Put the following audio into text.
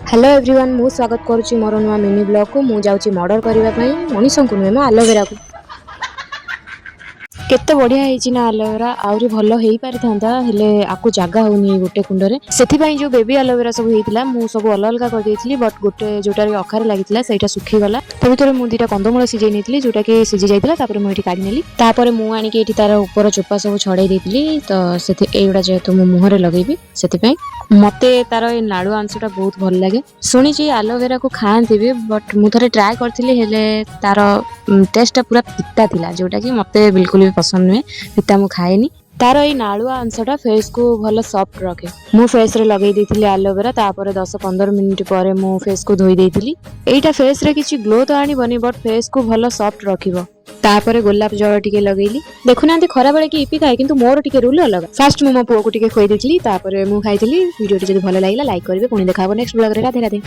Hello everyone मु स्वागत करुच्ची मोर नुआ मिनी ब्लॉग को मु जाउची मर्डर करने मनीष को नुहे एलोवेरा को केते बढ़िया होईची ना एलोवेरा आउरी भल हो पारि थांता हेले आकु जागा होनी गोटे कुंडरे सेथि पई जो बेबी एलोवेरा सब हेतिला मु सब अलग अलग कर देइथिली बट गोटे जोटा रे अखार लागितला सेटा सुखी गला त भितर मु दीटा कंदमूल सिझै नेथिली जोटा के सिझी जाइतला तापर मु एठी काढी नेली तापर मु आनी के एठी तार ऊपर चोपा सब छड़ाई देइथिली त सेथि एगुडा जेतु मु मुहरे लगेबी सेथि पई मते तार ए नाडुआ अंशटा बहुत भल लागे सुनी छी एलोवेरा को खांती भी बट मु थरे ट्राई करथिली हेले तार टेस्ट पूरा पिता थिला जोटा कि मते बिल्कुल भी पसंद नुहे पिता मु खाएनी तार ए नाड़ुआ अंशटा फेस को भल सॉफ्ट रखे मु फेस रे लगेई देइथिली एलोवेरा तापर 10-15 मिनिट परे मु फेस को धोई देइथिली एटा फेस रे किछि ग्लो तो आनी बनी बट फेस को भल सॉफ्ट रखिबो तापर गोलाप जल टिके लगेइली देखुना खरा बेले कि इपी खाए किंतु मोर टिके रूल अलग फास्ट मु मो पुओ को टिके खोई देइथिली तापर मु खाइथिली वीडियो जदि भल लागिला लाइक करिवे पुनी देखाबो नेक्स्ट ब्लॉग रे राधे राधे।